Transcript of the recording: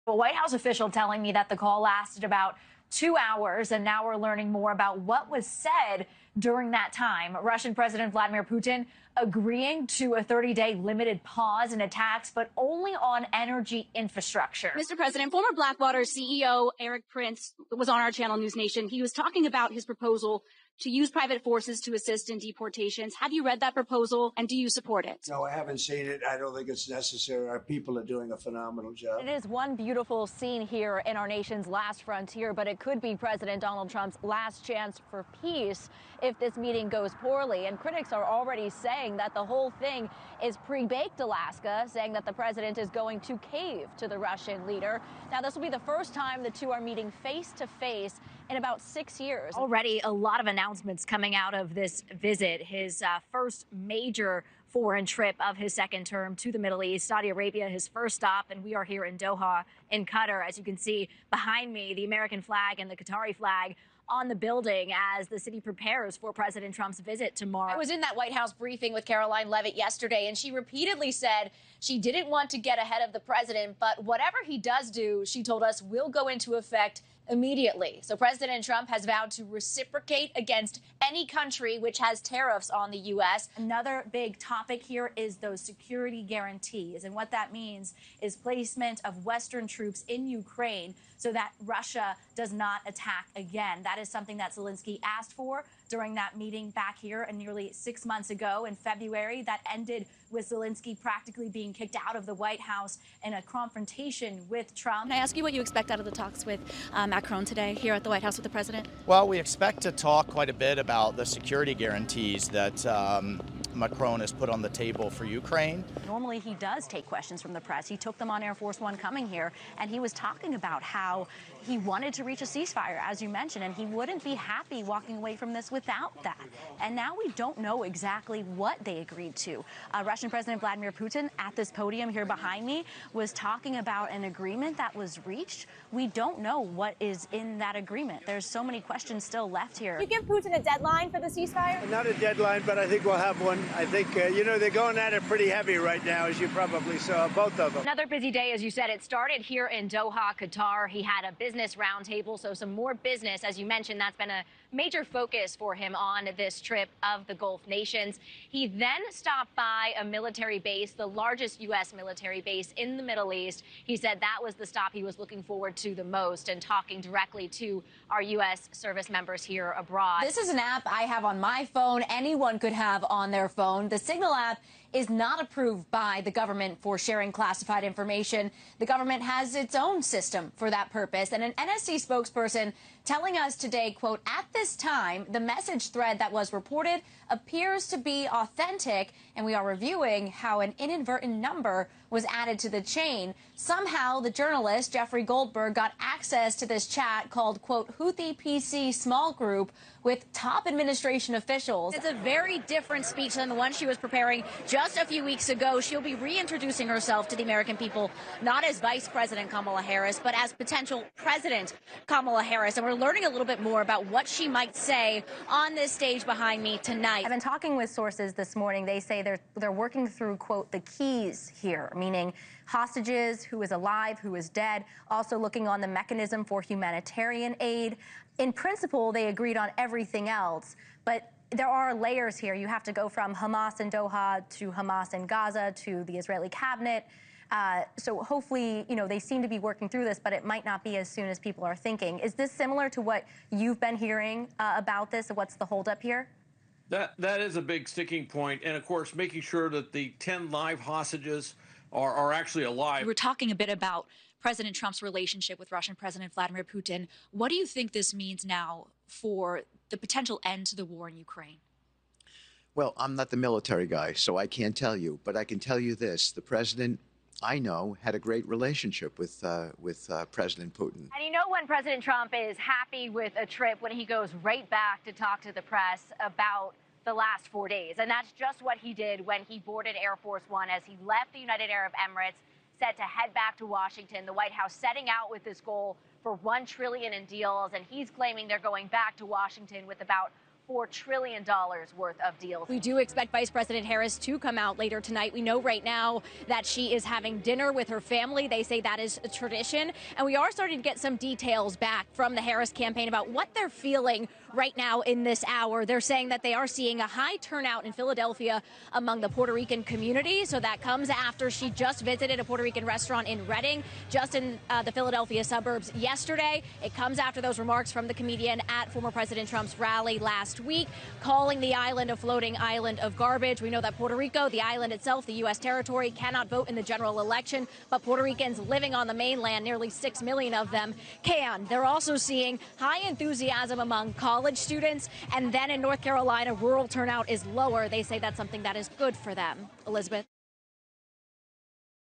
A White House official telling me that the call lasted about 2 hours, and now we're learning more about what was said during that time. Russian President Vladimir Putin agreeing to a 30-day limited pause in attacks, but only on energy infrastructure. Mr. President, former Blackwater CEO Eric Prince was on our channel News Nation. He was talking about his proposal to use private forces to assist in deportations. Have you read that proposal, and do you support it? No, I haven't seen it. I don't think it's necessary. Our people are doing a phenomenal job. It is one beautiful scene here in our nation's last frontier, but it could be President Donald Trump's last chance for peace if this meeting goes poorly. And critics are already saying that the whole thing is pre-baked, Alaska, saying that the president is going to cave to the Russian leader. Now, this will be the first time the two are meeting face to face in about 6 years. Already a lot of announcements coming out of this visit, his first major foreign trip of his second term to the Middle East, Saudi Arabia, his first stop, and we are here in Doha in Qatar. As you can see behind me, the American flag and the Qatari flag on the building as the city prepares for President Trump's visit tomorrow. I was in that White House briefing with Caroline Leavitt yesterday, and she repeatedly said she didn't want to get ahead of the president, but whatever he does do, she told us, will go into effect immediately. So President Trump has vowed to reciprocate against any country which has tariffs on the U.S. Another big topic here is those security guarantees. And what that means is placement of Western troops in Ukraine so that Russia does not attack again. That is something that Zelensky asked for during that meeting back here nearly 6 months ago in February. That ended with Zelensky practically being kicked out of the White House in a confrontation with Trump. Can I ask you what you expect out of the talks with Macron today here at the White House with the president? Well, we expect to talk quite a bit about the security guarantees that Macron has put on the table for Ukraine. Normally he does take questions from the press. He took them on Air Force One coming here, and he was talking about how he wanted to reach a ceasefire, as you mentioned, and he wouldn't be happy walking away from this without that. And now we don't know exactly what they agreed to. Russian President Vladimir Putin at this podium here behind me was talking about an agreement that was reached. We don't know what is in that agreement. There's so many questions still left here. You give Putin a deadline for the ceasefire? Not a deadline, but I think we'll have one. I think, they're going at it pretty heavy right now, as you probably saw, both of them. Another busy day, as you said. It started here in Doha, Qatar. He had a business roundtable, so some more business. As you mentioned, that's been a major focus for him on this trip of the Gulf nations. He then stopped by a military base, the largest U.S. military base in the Middle East. He said that was the stop he was looking forward to the most, and talking directly to our U.S. service members here abroad. This is an app I have on my phone. Anyone could have on their phone. The Signal app is not approved by the government for sharing classified information. The government has its own system for that purpose. And an NSC spokesperson telling us today, quote, at this time, the message thread that was reported appears to be authentic, and we are reviewing how an inadvertent number was added to the chain. Somehow, the journalist, Jeffrey Goldberg, got access to this chat called, quote, Houthi PC small group with top administration officials. It's a very different speech than the one she was preparing just a few weeks ago. She'll be reintroducing herself to the American people, not as Vice President Kamala Harris, but as potential President Kamala Harris. And we're learning a little bit more about what she might say on this stage behind me tonight. I've been talking with sources this morning. They say they're working through, quote, the keys here, meaning hostages, who is alive, who is dead, also looking on the mechanism for humanitarian aid. In principle, they agreed on everything else, but there are layers here. You have to go from Hamas in Doha to Hamas in Gaza to the Israeli cabinet. So hopefully, they seem to be working through this, but it might not be as soon as people are thinking. Is this similar to what you've been hearing about this? What's the holdup here? That is a big sticking point. And of course, making sure that the 10 live hostages are actually alive. We're talking a bit about President Trump's relationship with Russian President Vladimir Putin. What do you think this means now for the potential end to the war in Ukraine? Well, I'm not the military guy, so I can't tell you. But I can tell you this. The president, I know, had a great relationship with President Putin. And when President Trump is happy with a trip when he goes right back to talk to the press about the last 4 days. And that's just what he did when he boarded Air Force One as he left the United Arab Emirates, set to head back to Washington. The White House setting out with this goal for $1 trillion in deals, and he's claiming they're going back to Washington with about $4 trillion worth of deals. We do expect Vice President Harris to come out later tonight. We know right now that she is having dinner with her family. They say that is a tradition. And we are starting to get some details back from the Harris campaign about what they're feeling right now in this hour. They're saying that they are seeing a high turnout in Philadelphia among the Puerto Rican community. So that comes after she just visited a Puerto Rican restaurant in Reading, just in the Philadelphia suburbs yesterday. It comes after those remarks from the comedian at former President Trump's rally last week, calling the island a floating island of garbage. We know that Puerto Rico, the island itself, the U.S. territory, cannot vote in the general election, but Puerto Ricans living on the mainland, nearly 6 million of them, can. They're also seeing high enthusiasm among college students, and then in North Carolina, rural turnout is lower. They say that's something that is good for them. Elizabeth.